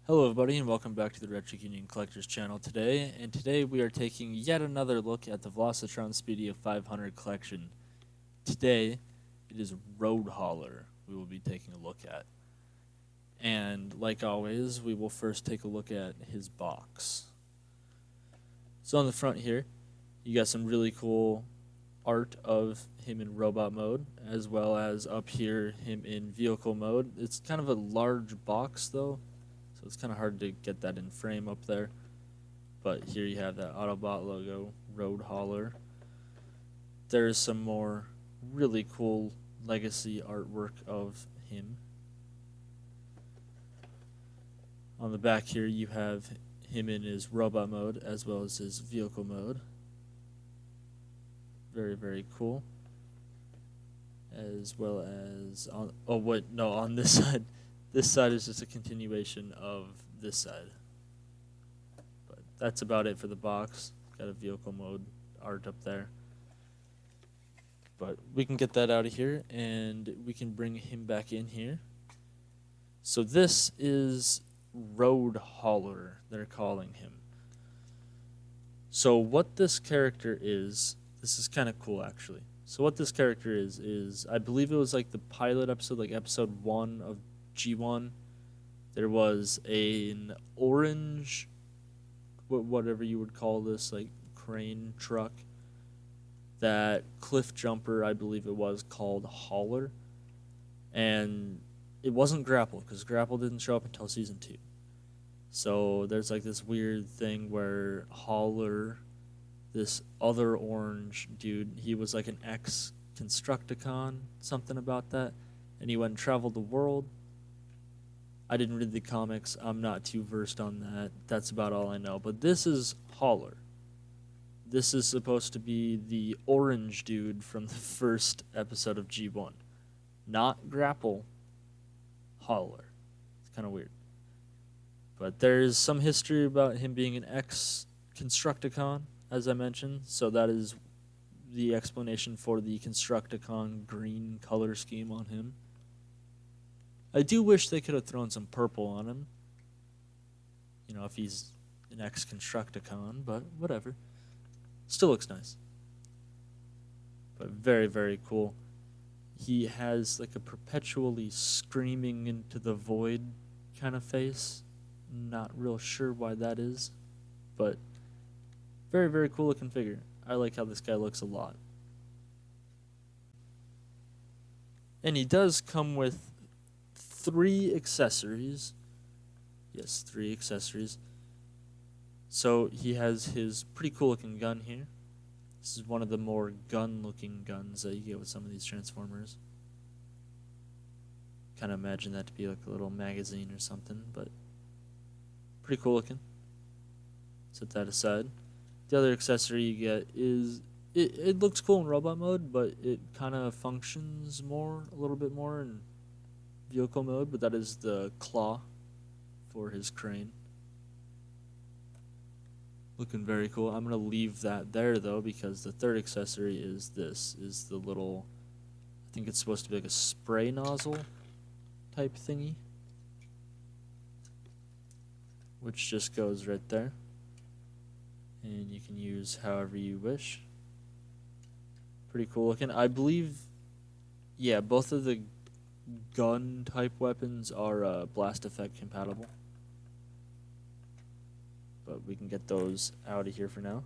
Hello everybody and welcome back to the Retro Union Collectors channel today we are taking yet another look at the Velocitron Speedia 500 collection. Today it is Road Hauler we will be taking a look at. And like always, we will first take a look at his box. So on the front here, you got some really cool art of him in robot mode, as well as up here him in vehicle mode. It's kind of a large box though, so it's kind of hard to get that in frame up there. But here you have that Autobot logo, Road Hauler. There's some more really cool legacy artwork of him. On the back here you have him in his robot mode as well as his vehicle mode. Very, very cool. As well as on on this side. This side is just a continuation of this side. But that's about it for the box. Got a vehicle mode art up there. But we can get that out of here and we can bring him back in here. So this is Road Hauler, they're calling him. So what this character is, this is kind of cool actually. So what this character is I believe it was like the pilot episode, like episode 1 of G1. There was an orange, whatever you would call this, like crane truck, that cliff jumper, I believe it was, called Hauler. And it wasn't Grapple, because Grapple didn't show up until season 2. So there's like this weird thing where Hauler, this other orange dude, he was like an ex-Constructicon, something about that, and he went and traveled the world. I didn't read the comics, I'm not too versed on that, that's about all I know. But this is Hauler. This is supposed to be the orange dude from the first episode of G1. Not Grapple, Hauler. It's kind of weird. But there's some history about him being an ex-Constructicon, as I mentioned, so that is the explanation for the Constructicon Green color scheme on him. I do wish they could have thrown some purple on him, you know, if he's an ex-Constructicon, but whatever. Still looks nice. But very, very cool. He has like a perpetually screaming into the void kind of face. Not real sure why that is, but very, very cool looking figure. I like how this guy looks a lot. And he does come with 3 accessories. Yes, 3 accessories. So he has his pretty cool looking gun here. This is one of the more gun looking guns that you get with some of these Transformers. Kind of imagine that to be like a little magazine or something, but pretty cool looking. Set that aside. The other accessory you get is, it looks cool in robot mode, but it kind of functions a little bit more in vehicle mode, but that is the claw for his crane. Looking very cool. I'm going to leave that there though, because the third accessory is this, is the little, I think it's supposed to be like a spray nozzle type thingy, which just goes right there. And you can use however you wish. Pretty cool looking. I believe, yeah, both of the gun type weapons are blast effect compatible. But we can get those out of here for now.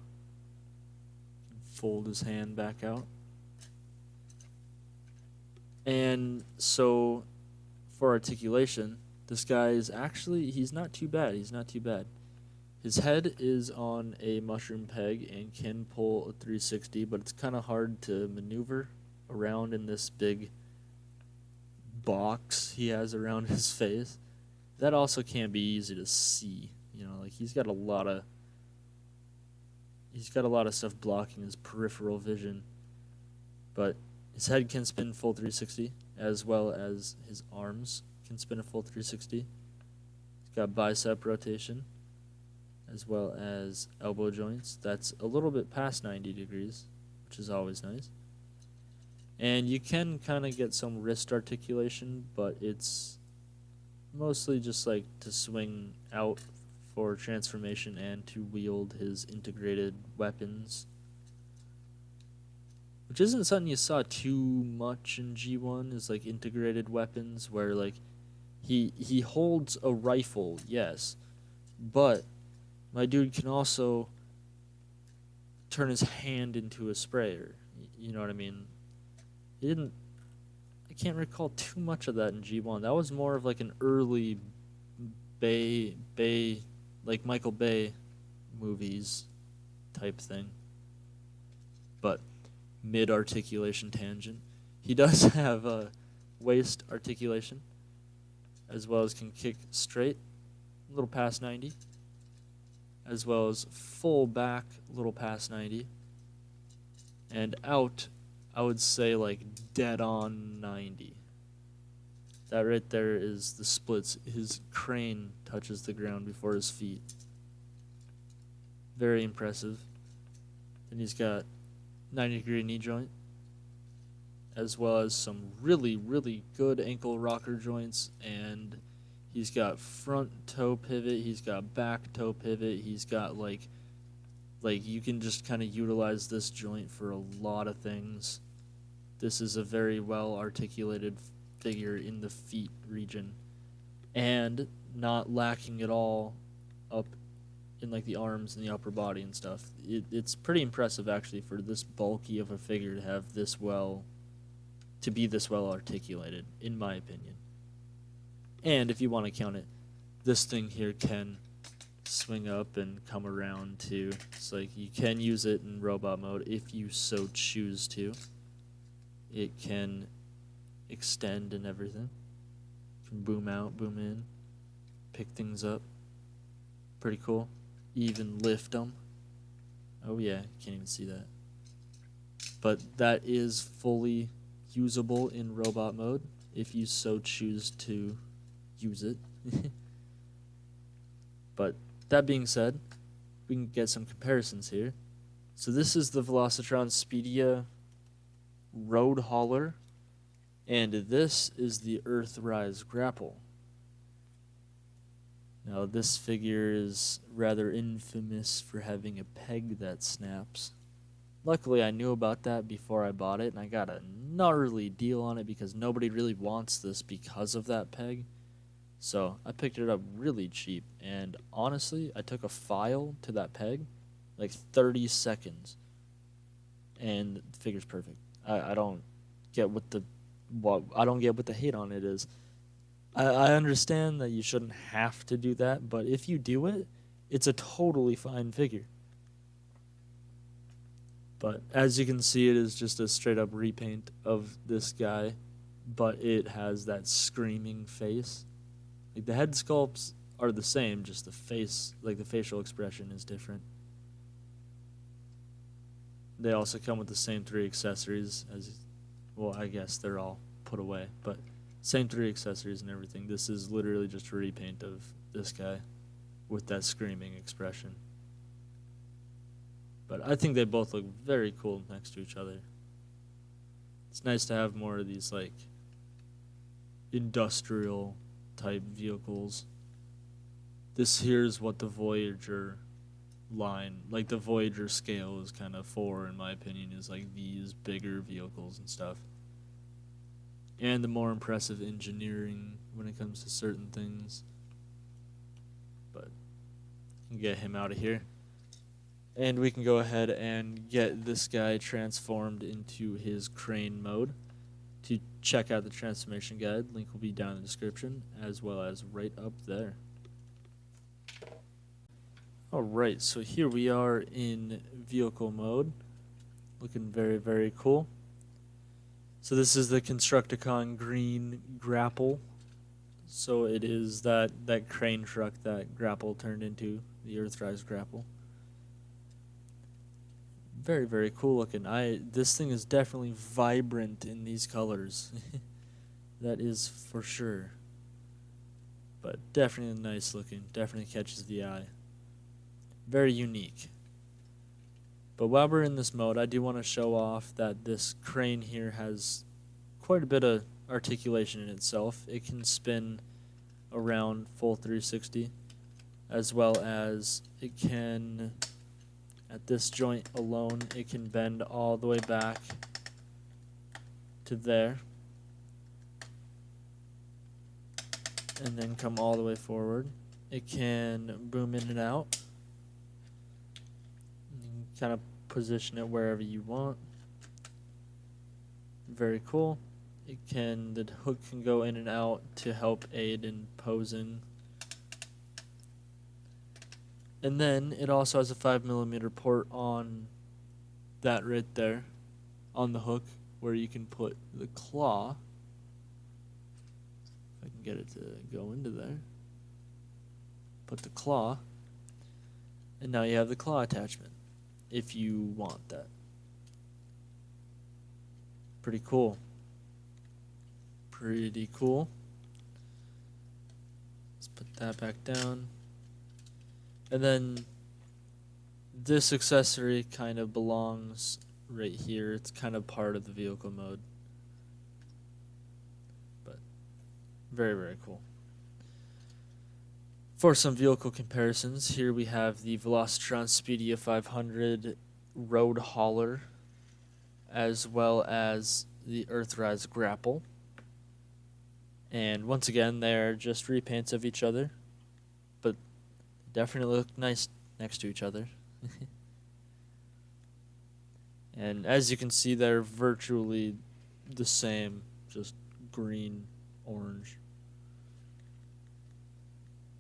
Fold his hand back out. And so for articulation, this guy is actually, he's not too bad. He's not too bad. His head is on a mushroom peg and can pull a 360, but it's kind of hard to maneuver around in this big box he has around his face. That also can be easy to see. You know, like he's got a lot of stuff blocking his peripheral vision. But his head can spin full 360, as well as his arms can spin a full 360. He's got bicep rotation, as well as elbow joints. That's a little bit past 90 degrees, which is always nice. And you can kind of get some wrist articulation, but it's mostly just like to swing out for transformation and to wield his integrated weapons, which isn't something you saw too much in G1, is like integrated weapons where like he holds a rifle, yes, but my dude can also turn his hand into a sprayer. You know what I mean? He didn't. I can't recall too much of that in G1. That was more of like an early Bay, like Michael Bay movies type thing. But mid-articulation tangent. He does have a waist articulation, as well as can kick straight, a little past 90, as well as full back, a little past 90, and out, I would say like dead on 90. That right there is the splits. His crane touches the ground before his feet. Very impressive. And he's got 90-degree knee joint, as well as some really, really good ankle rocker joints. And he's got front toe pivot. He's got back toe pivot. He's got like you can just kind of utilize this joint for a lot of things. This is a very well articulated figure in the feet region, and not lacking at all up in like the arms and the upper body and stuff. It's pretty impressive actually for this bulky of a figure to have this well, to be this well articulated, in my opinion. And if you want to count it, this thing here can swing up and come around too. It's like you can use it in robot mode if you so choose to. It can extend and everything. Can boom out, boom in, pick things up. Pretty cool. Even lift them. Oh yeah, can't even see that. But that is fully usable in robot mode if you so choose to use it. But that being said, we can get some comparisons here. So this is the Velocitron Speedia Road Hauler, and this is the Earthrise Grapple. Now this figure is rather infamous for having a peg that snaps. Luckily I knew about that before I bought it, and I got a gnarly deal on it because nobody really wants this because of that peg. So I picked it up really cheap, and honestly I took a file to that peg like 30 seconds, and the figure's perfect. I don't get what the hate on it is. I understand that you shouldn't have to do that, but if you do it, it's a totally fine figure. But as you can see, it is just a straight up repaint of this guy, but it has that screaming face. Like the head sculpts are the same, just the face, like the facial expression is different. They also come with the same 3 accessories as, well, I guess they're all put away, but same 3 accessories and everything. This is literally just a repaint of this guy with that screaming expression. But I think they both look very cool next to each other. It's nice to have more of these like industrial type vehicles. This here is what the Voyager line, like the Voyager scale is kind of for, in my opinion, is like these bigger vehicles and stuff. And the more impressive engineering when it comes to certain things. But we can get him out of here. And we can go ahead and get this guy transformed into his crane mode. To check out the transformation guide, link will be down in the description, as well as right up there. Alright, so here we are in vehicle mode. Looking very, very cool. So this is the Constructicon Green Grapple. So it is that crane truck that Grapple turned into, the Earthrise Grapple. Very, very cool looking. This thing is definitely vibrant in these colors. That is for sure. But definitely nice looking. Definitely catches the eye. Very unique. But while we're in this mode, I do want to show off that this crane here has quite a bit of articulation in itself. It can spin around full 360. as well as it can, at this joint alone, it can bend all the way back to there and then come all the way forward. It can boom in and out. You can kind of position it wherever you want. Very cool. The hook can go in and out to help aid in posing. And then it also has a 5mm port on that right there, on the hook, where you can put the claw. If I can get it to go into there. Put the claw. And now you have the claw attachment, if you want that. Pretty cool. Pretty cool. Let's put that back down. And then this accessory kind of belongs right here. It's kind of part of the vehicle mode. But very, very cool. For some vehicle comparisons, here we have the Velocitron Speedia 500 Road Hauler, as well as the Earthrise Grapple. And once again, they're just repaints of each other, but definitely look nice next to each other. And as you can see, they're virtually the same, just green, orange.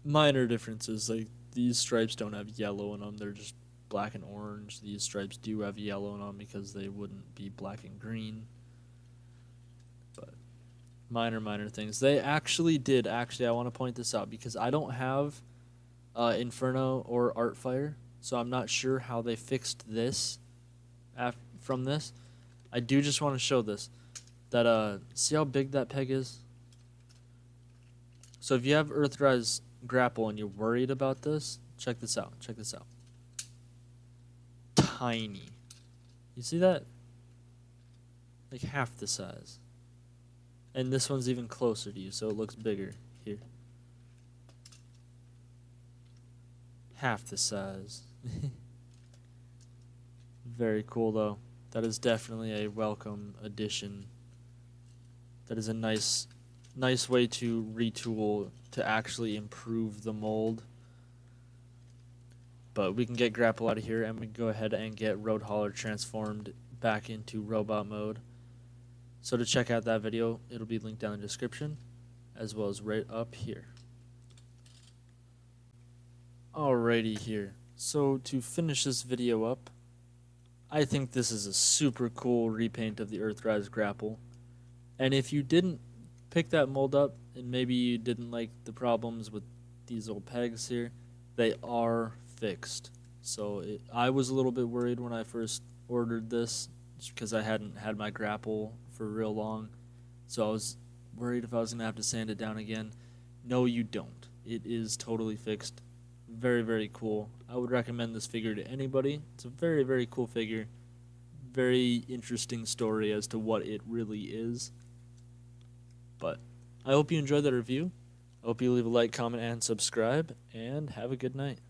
Minor differences, like these stripes don't have yellow in them, they're just black and orange. These stripes do have yellow in them because they wouldn't be black and green. But minor things. They actually, I want to point this out because I don't have Inferno or Artfire, so I'm not sure how they fixed this from this. I do just want to show this, that see how big that peg is? So if you have Earthrise Grapple and you're worried about this, check this out. Tiny. You see that? Like half the size. And this one's even closer to you, so it looks bigger. Here. Half the size. Very cool, though. That is definitely a welcome addition. That is a nice way to retool to actually improve the mold. But we can get Grapple out of here, and we can go ahead and get Road Hauler transformed back into robot mode. So to check out that video, it'll be linked down in the description, as well as right up here. Alrighty here. So to finish this video up, I think this is a super cool repaint of the Earthrise Grapple. And if you didn't pick that mold up, and maybe you didn't like the problems with these old pegs here, they are fixed. So I was a little bit worried when I first ordered this, just because I hadn't had my Grapple for real long. So I was worried if I was going to have to sand it down again. No, you don't. It is totally fixed. Very, very cool. I would recommend this figure to anybody. It's a very, very cool figure. Very interesting story as to what it really is. But I hope you enjoyed that review. I hope you leave a like, comment, and subscribe. And have a good night.